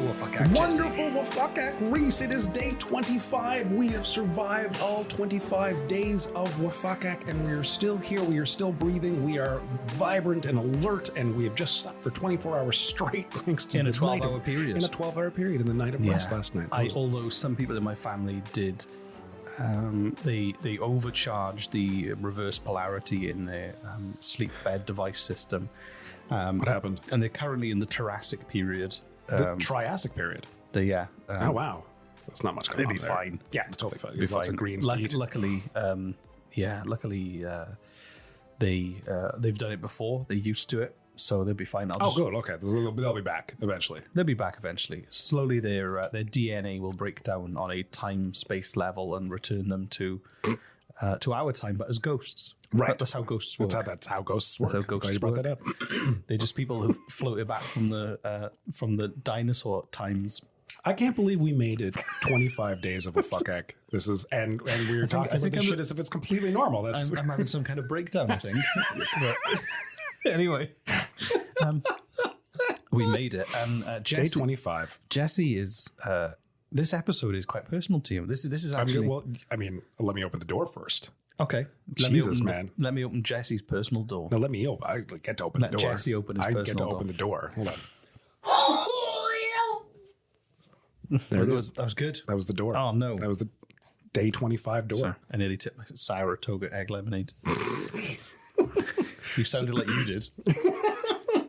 WFUCAC. Wonderful WFUCAC. Reese, it is day 25. We have survived all 25 days of WFUCAC, and we are still here. We are still breathing. We are vibrant and alert, and we have just slept for 24 hours straight thanks to in a 12-hour period. In a 12-hour period in the night of rest last night. Although some people in my family did, they overcharged the reverse polarity in their sleep bed device system. What happened? And they're currently in the Triassic period. The Triassic period? Oh, wow. That's not much going on They'd be there. fine. Yeah, it's totally fine. There's lots of greens to eat. Luckily, they've done it before. They're used to it, so they'll be fine. Good. Okay. They'll be back eventually. They'll be back eventually. Slowly, their DNA will break down on a time-space level and return them to our time, but as ghosts. Right. That's how ghosts work. That's how ghosts work. That's how ghosts you brought work. that up. They're just people who floated back from the dinosaur times. I can't believe we made it 25 days of WFUCAC. This is, and we're talking about this shit as if it's completely normal. I'm having some kind of breakdown, I think. Anyway, we made it. Jesse, day 25. Jesse is. This episode is quite personal to you. This is actually. Let me open the door first. Okay. Man. Let me open Jesse's personal door. No, let me open. I get to open the door. Let Jesse open his personal door. I get to open the door. Hold on. There it was. That was good. That was the door. Oh, no. That was the day 25 door. Sorry, I nearly tipped my Saratoga egg lemonade. You sounded like you did.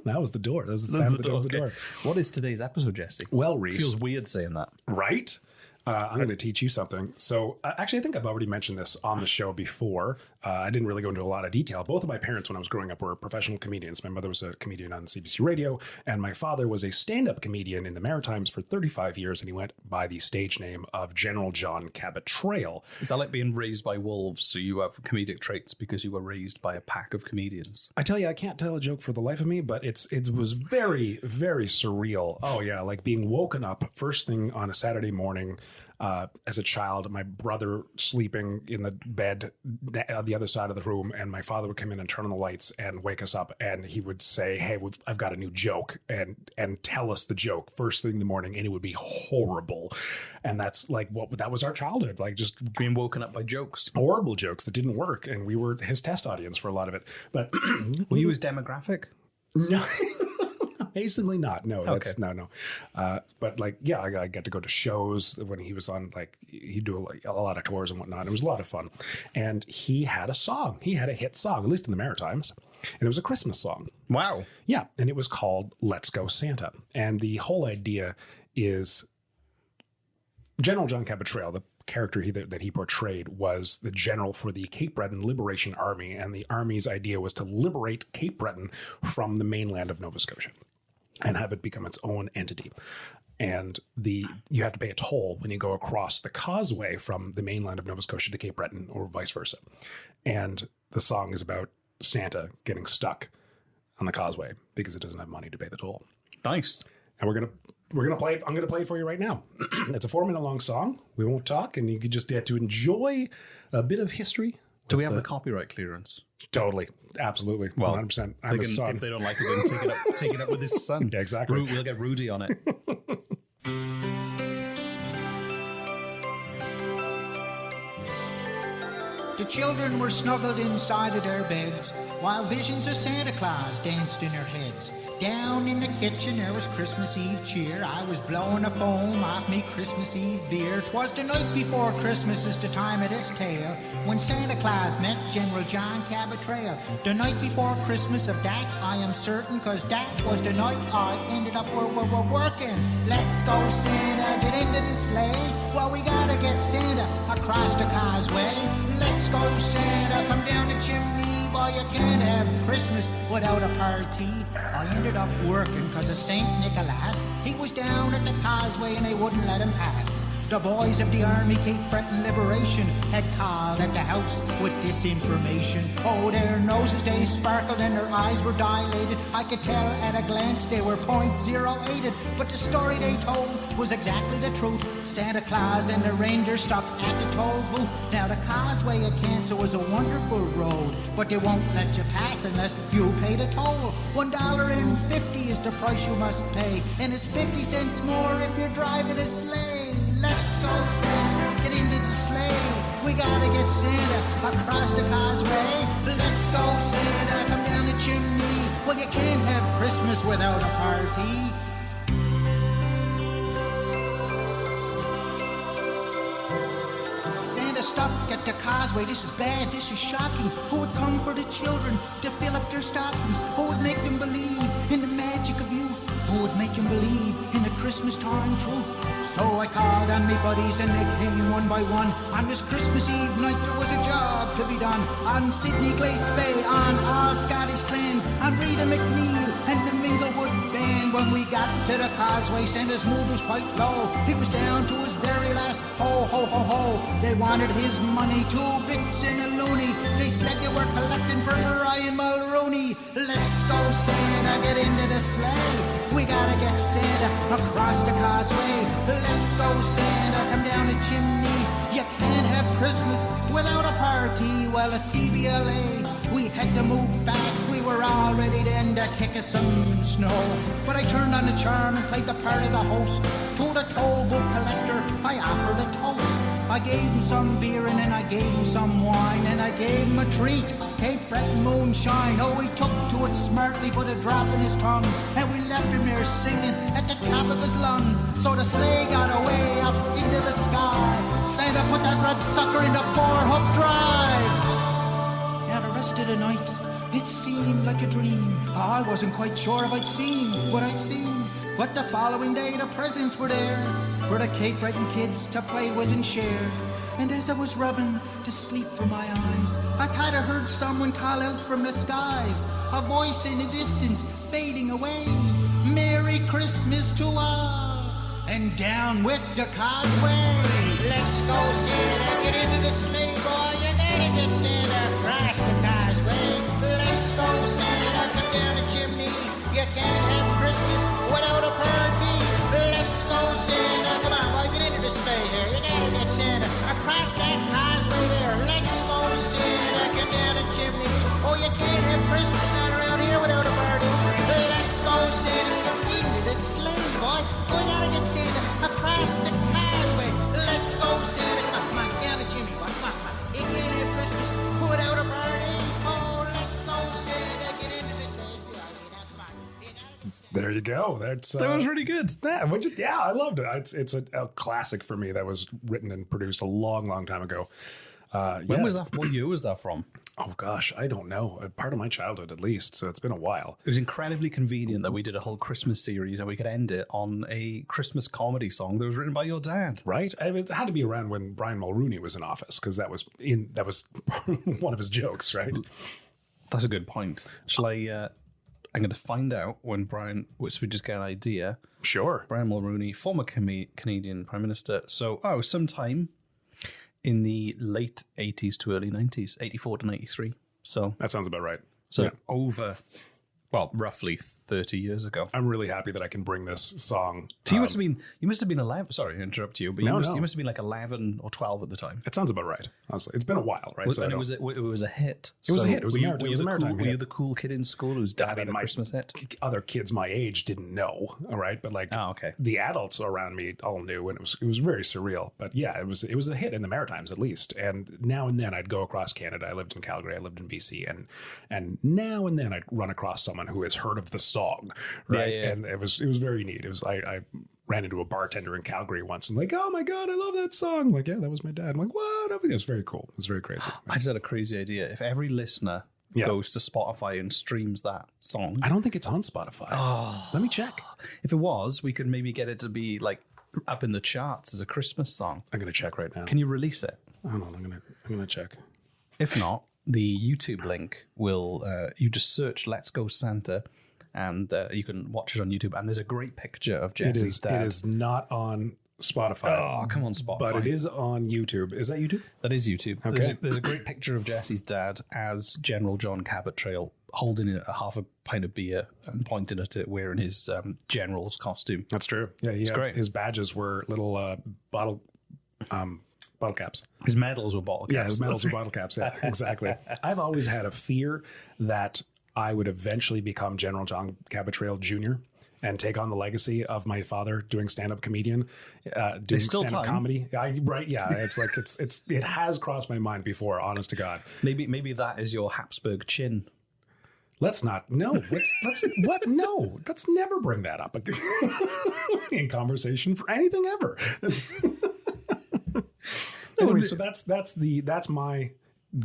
That was the door. That was the sound. That was the door. What is today's episode, Jesse? Well, Reese. Feels weird saying that. Right? I'm going to teach you something. So actually, I think I've already mentioned this on the show before. I didn't really go into a lot of detail. Both of my parents, when I was growing up, were professional comedians. My mother was a comedian on CBC Radio, and my father was a stand-up comedian in the Maritimes for 35 years, and he went by the stage name of General John Cabot-Trail. Is that like being raised by wolves, so you have comedic traits because you were raised by a pack of comedians? I tell you, I can't tell a joke for the life of me, but it was very, very surreal. Oh, yeah, like being woken up first thing on a Saturday morning as a child, my brother sleeping in the bed on the other side of the room, and my father would come in and turn on the lights and wake us up, and he would say, "Hey, I've got a new joke," and tell us the joke first thing in the morning, and it would be horrible. And that's like that was our childhood, like just being woken up by jokes, horrible jokes that didn't work, and we were his test audience for a lot of it. But were you his demographic? No. Basically not. No, okay. That's no. But like, yeah, I got to go to shows when he was on, like, he'd do a lot of tours and whatnot. It was a lot of fun. And he had a song. He had a hit song, at least in the Maritimes. And it was a Christmas song. Wow. Yeah. And it was called Let's Go Santa. And the whole idea is General John Cabot-Trail, the character that he portrayed, was the general for the Cape Breton Liberation Army. And the army's idea was to liberate Cape Breton from the mainland of Nova Scotia and have it become its own entity. And you have to pay a toll when you go across the causeway from the mainland of Nova Scotia to Cape Breton, or vice versa. And the song is about Santa getting stuck on the causeway because it doesn't have money to pay the toll. Nice. And we're gonna play it. I'm gonna play it for you right now. It's a 4-minute long song. We won't talk, and you can just get to enjoy a bit of history. Do we have the copyright clearance? Totally. Absolutely. Well, 100%. I'm his son. If they don't like it, then take it up with his son. Yeah, exactly. We'll get Rudy on it. The children were snuggled inside of their beds, while visions of Santa Claus danced in their heads. Down in the kitchen there was Christmas Eve cheer. I was blowing a foam off me Christmas Eve beer. 'Twas the night before Christmas is the time of this tale, when Santa Claus met General John Cabot-Trail. The night before Christmas of that I am certain, 'cause that was the night I ended up where we're working. Let's go Santa, get into the sleigh. Well, we gotta get Santa across the causeway. Let's go Santa, come down the chimney. Boy, you can't have Christmas without a party. I ended up working 'cause of St. Nicholas. He was down at the causeway and they wouldn't let him pass. The boys of the Army Cape Breton Liberation had called at the house with this information. Oh, their noses they sparkled and their eyes were dilated. I could tell at a glance they were .08'd. But the story they told was exactly the truth. Santa Claus and the reindeer stuck at the toll booth. Now the causeway of Kansas was a wonderful road, but they won't let you pass unless you pay the toll. $1.50 is the price you must pay, and it's 50 cents more if you're driving a sleigh. Let's go Santa, get into the sleigh. We gotta get Santa across the causeway. Let's go Santa, come down the chimney. Well, you can't have Christmas without a party. Santa stuck at the causeway. This is bad, this is shocking. Who would come for the children to fill up their stockings? Who would make them believe in the magic of youth? Who would make them believe in the Christmas time truth? So I called on me buddies and they came one by one. On this Christmas Eve night there was a job to be done. On Sidney Glaspey, on all Scottish clans, on Rita McNeil and the Minglewood Band. When we got to the causeway, Santa's mood was quite low. He was down to his very last ho, ho, ho, ho. They wanted his money, 2 bits and a loony. They said they were collecting for Brian Mulroney. Let's go Santa, get into the sleigh. We gotta get Santa across the causeway. Let's go Santa, come down the chimney. You can't have Christmas without a party. Well, a CBLA, we had to move fast. We were all ready then to kick us some snow. But I turned on the charm and played the part of the host. To the toll booth collector, I offered a toast. I gave him some beer and then I gave him some wine. And I gave him a treat, Cape Breton moonshine. Oh, he took to it smartly, put a drop in his tongue. And we left him there singing at the top of his lungs. So the sleigh got away up into the sky. Santa put that red sucker into 4-hoof drive. Now the rest of the night, it seemed like a dream. I wasn't quite sure if I'd seen what I'd seen. But the following day the presents were there for the Cape Breton kids to play with and share. And as I was rubbing to sleep from my eyes, I kinda heard someone call out from the skies, a voice in the distance fading away. Merry Christmas to all, and down with the causeway. Let's go Santa, get into the sleigh, boy. You gotta get Santa across the causeway. Let's go Santa, come down the chimney. You can't have Christmas without a party. Let's go Santa, come on boy, get into the sleigh here. You gotta get Santa across that causeway there. Let's go Santa, come down the chimney. Oh, you can't have Christmas not around here without a party. Let's go Santa, come into the sleigh, boy. We gotta get Santa across the causeway. Let's go Santa, come on, down the chimney, boy. Come on. You can't have Christmas without a party. Oh, let's go Santa, get into the sleigh. There you go. That was really good. Yeah, I loved it. It's a classic for me that was written and produced a long, long time ago. When was that? What year was that from? Oh gosh, I don't know. Part of my childhood, at least. So it's been a while. It was incredibly convenient that we did a whole Christmas series and we could end it on a Christmas comedy song that was written by your dad. Right? It had to be around when Brian Mulroney was in office because that was one of his jokes, right? That's a good point. Shall I? I'm going to find out when Brian, which we just get an idea. Sure. Brian Mulroney, former Canadian Prime Minister. So, sometime in the late 80s to early 90s, 84 to 93. So that sounds about right. So yeah. Over, roughly 30 years ago. I'm really happy that I can bring this song. So you must have been 11. Sorry to interrupt you, but you must have been like 11 or 12 at the time. It sounds about right. Honestly, it's been a while, right? And it was a hit. It was a hit. It was a maritime hit. Were you the cool kid in school whose dad had a Christmas hit? Other kids my age didn't know, all right? But the adults around me all knew, and it was very surreal. But yeah, it was a hit in the Maritimes at least. And now and then I'd go across Canada. I lived in Calgary. I lived in BC, and now and then I'd run across someone who has heard of the song, right? Yeah. And it was very neat. It was I ran into a bartender in Calgary once and like, oh my God, I love that song. I'm like, yeah, that was my dad. I'm like, what? It was very cool. It was very crazy. I just had a crazy idea. If every listener goes to Spotify and streams that song. I don't think it's on Spotify. Oh. Let me check. If it was, we could maybe get it to be like up in the charts as a Christmas song. I'm going to check right now. Can you release it? Hold on, I'm going to check. If not, the YouTube link will, you just search Let's Go Santa and you can watch it on YouTube. And there's a great picture of Jesse's dad. It is not on Spotify. Oh, come on, Spotify. But it is on YouTube. Is that YouTube? That is YouTube. Okay. There's a great picture of Jesse's dad as General John Cabot-Trail holding a half a pint of beer and pointing at it, wearing his general's costume. That's true. Yeah, it's great. His badges were little bottle caps. His medals were bottle caps. Yeah, his medals were bottle caps. Yeah, exactly. I've always had a fear that I would eventually become General John Cabot-Trail Jr. and take on the legacy of my father doing stand-up comedian, doing stand-up comedy. Yeah. It's like it has crossed my mind before. Honest to God. Maybe that is your Habsburg chin. Let's not. No. Let's what? No. Let's never bring that up in conversation for anything ever. Anyway, so that's my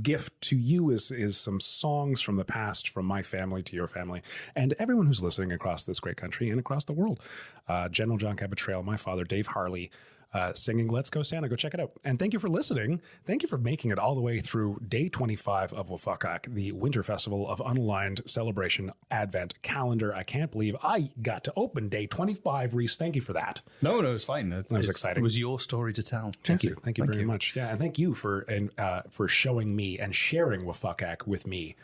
gift to you is some songs from the past, from my family to your family, and everyone who's listening across this great country and across the world. General John Cabot-Trail, my father, Dave Harley, singing Let's Go Santa. Go check it out. And thank you for listening. Thank you for making it all the way through day 25 of WFUCAC, the Winter Festival of Unaligned Celebration Advent Calendar. I can't believe I got to open day 25, Reese. Thank you for that. No, it's fine. It was exciting. It was your story to tell. Thank you. Thank you very much. Yeah, and thank you for showing me and sharing WFUCAC with me.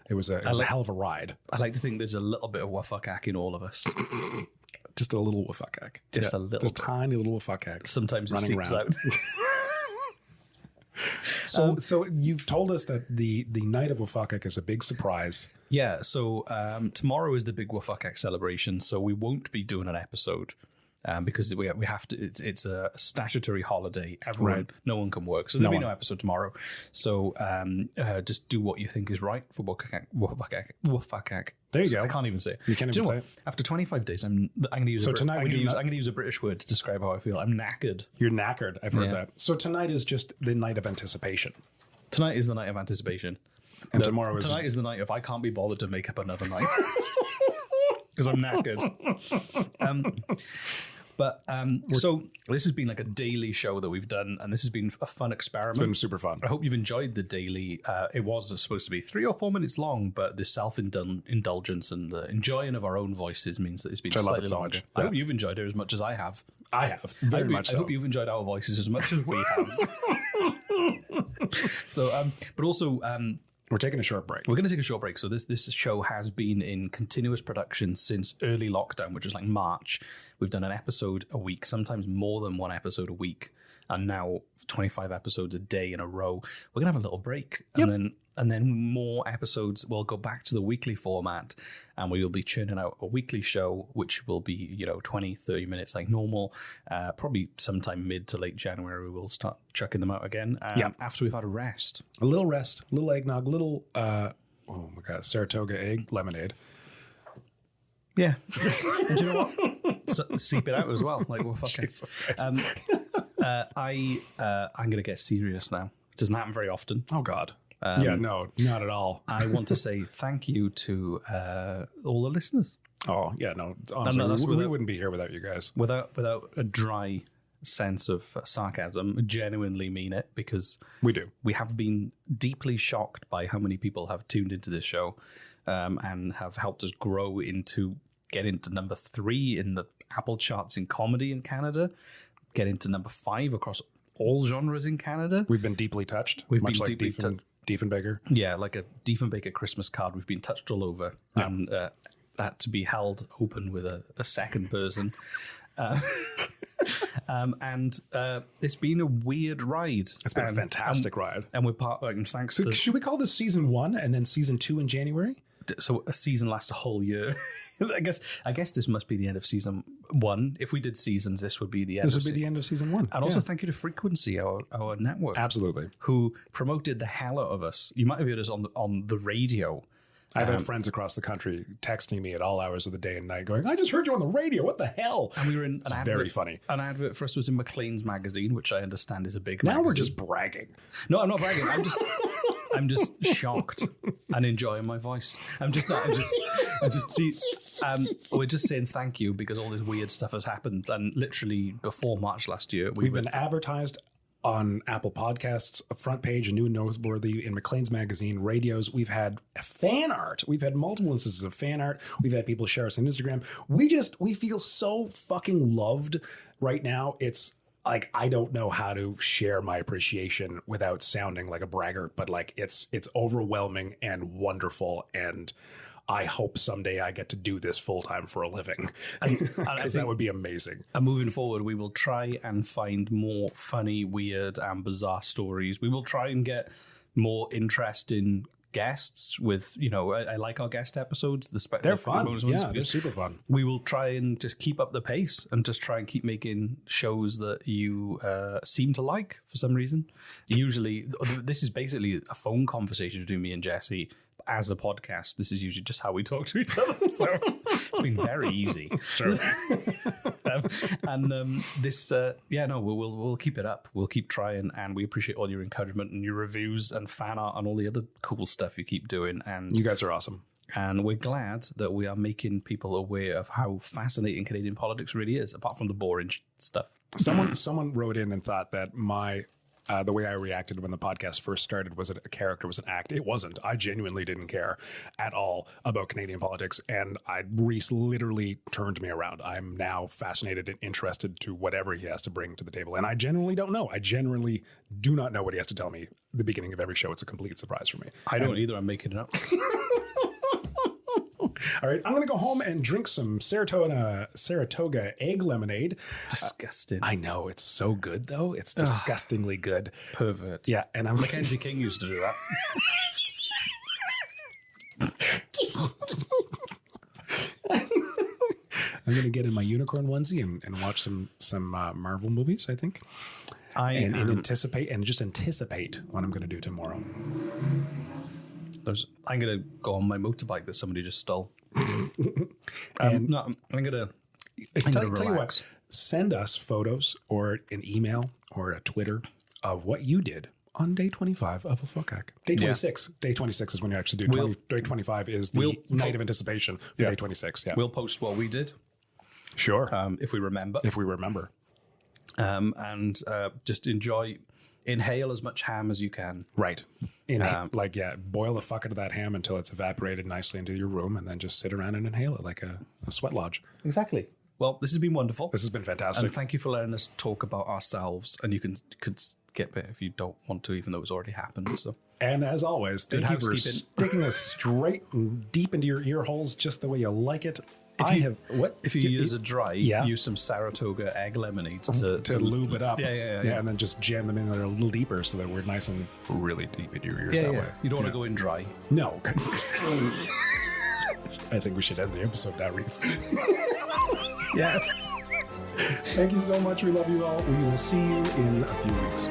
It was a hell of a ride. I like to think there's a little bit of WFUCAC in all of us. Just a little WFUCAC. Just a little. Just tiny little WFUCAC. Sometimes it seeps out. So you've told us that the night of WFUCAC is a big surprise. Yeah, so tomorrow is the big WFUCAC celebration, so we won't be doing an episode because we have to. It's a statutory holiday. No one can work, so there'll be no episode tomorrow. So just do what you think is right for WFUCAC. There you go. I can't even say it. You can't even say it. After 25 days, I'm going to use. I'm going to use a British word to describe how I feel. I'm knackered. You're knackered. I've heard that. So tonight is just the night of anticipation. Tonight is the night of anticipation. And tomorrow is... Tonight is the night if I can't be bothered to make up another night. Because I'm knackered. So this has been like a daily show that we've done, and this has been a fun experiment. It's been super fun. I hope you've enjoyed the daily. It was supposed to be 3 or 4 minutes long, but the self-indulgence and the enjoying of our own voices means that it's been slightly longer. I hope you've enjoyed it as much as I have. I have, very much so. I hope you've enjoyed our voices as much as we have. So, but also... we're taking a short break. We're going to take a short break. So this show has been in continuous production since early lockdown, which was like March. We've done an episode a week, sometimes more than one episode a week, and now 25 episodes a day in a row. We're going to have a little break, and then more episodes. We'll go back to the weekly format, and we will be churning out a weekly show, which will be 20, 30 minutes like normal. Probably sometime mid to late January, we'll start chucking them out again. After we've had a rest, a little eggnog, little oh my god, Saratoga egg lemonade. Yeah, and you know what? Seep it out as well. Like we're fucking. I'm gonna get serious now. It doesn't happen very often. Oh god. No, not at all. I want to say thank you to all the listeners. Oh yeah, no. Honestly, we wouldn't be here without you guys. Without a dry sense of sarcasm, genuinely mean it, because we do. We have been deeply shocked by how many people have tuned into this show and have helped us grow get into number 3 in the Apple charts in comedy in Canada, get into number 5 across all genres in Canada. We've been deeply touched. Much like Diefenbaker. Yeah, like a Diefenbaker Christmas card. We've been touched all over. Yeah. And that to be held open with a second person. And it's been a weird ride. It's been a fantastic ride. And we're thanks to... Should we call this season 1 and then season 2 in January? So a season lasts a whole year. I guess this must be the end of season 1. If we did seasons, this would be the end. This would be the end of season 1. And also thank you to Frequency, our network. Absolutely. Who promoted the hell out of us. You might have heard us on the radio. I've had friends across the country texting me at all hours of the day and night going, I just heard you on the radio. What the hell? And we were in an advert. Very funny. An advert for us was in Maclean's magazine, which I understand is a big magazine. Now we're just bragging. No, I'm not bragging. I'm just shocked and enjoying my voice. We're just saying thank you because all this weird stuff has happened. And literally before March last year, we've been advertised on Apple Podcasts, a front page, a new noteworthy in Maclean's magazine, radios. We've had fan art. We've had multiple instances of fan art. We've had people share us on Instagram. We feel so fucking loved right now. It's like, I don't know how to share my appreciation without sounding like a braggart, but like it's overwhelming and wonderful. And I hope someday I get to do this full time for a living, because that would be amazing. And moving forward, we will try and find more funny, weird, and bizarre stories. We will try and get more interesting guests with, you know, I like our guest episodes. They're fun. Yeah, they're super fun. We will try and just keep up the pace and just try and keep making shows that you seem to like for some reason. Usually, this is basically a phone conversation between me and Jesse. As a podcast, this is usually just how we talk to each other. So it's been very easy. It's true. We'll keep it up. We'll keep trying, and we appreciate all your encouragement and your reviews and fan art and all the other cool stuff you keep doing. And you guys are awesome. And we're glad that we are making people aware of how fascinating Canadian politics really is, apart from the boring stuff. Someone wrote in and thought that the way I reacted when the podcast first started was a character, was an act. It wasn't. I genuinely didn't care at all about Canadian politics, and Reese literally turned me around. I'm now fascinated and interested to whatever he has to bring to the table, and I genuinely don't know. I genuinely do not know what he has to tell me at the beginning of every show. It's a complete surprise for me. I don't either. I'm making it up. All right, I'm going to go home and drink some Saratoga egg lemonade. Disgusting. I know, it's so good, though. It's disgustingly good. Pervert. Yeah, and I'm Mackenzie King used to do that. I'm going to get in my unicorn onesie and watch some Marvel movies, I think. Anticipate what I'm going to do tomorrow. I'm going to go on my motorbike that somebody just stole. I'm going to tell you what, send us photos or an email or a Twitter of what you did on day 25 of a FUCAC. Day 26. Yeah. Day 26 is when you actually do. Day 25 is the night of anticipation for day 26. Yeah. We'll post what we did. Sure. If we remember. And just inhale as much ham as you can. Right. Boil the fuck out of that ham until it's evaporated nicely into your room, and then just sit around and inhale it like a sweat lodge. Exactly. Well, this has been wonderful. This has been fantastic. And thank you for letting us talk about ourselves. And you could skip it if you don't want to, even though it's already happened. So. And as always, thank you for sticking us straight and deep into your ear holes just the way you like it. If you use a dry, use some Saratoga egg lemonades to lube it up. Yeah, and then just jam them in there a little deeper so that we're nice and really deep in your ears that way. You don't want to go in dry. No. I think we should end the episode now, Reese. Yes. Thank you so much. We love you all. We will see you in a few weeks.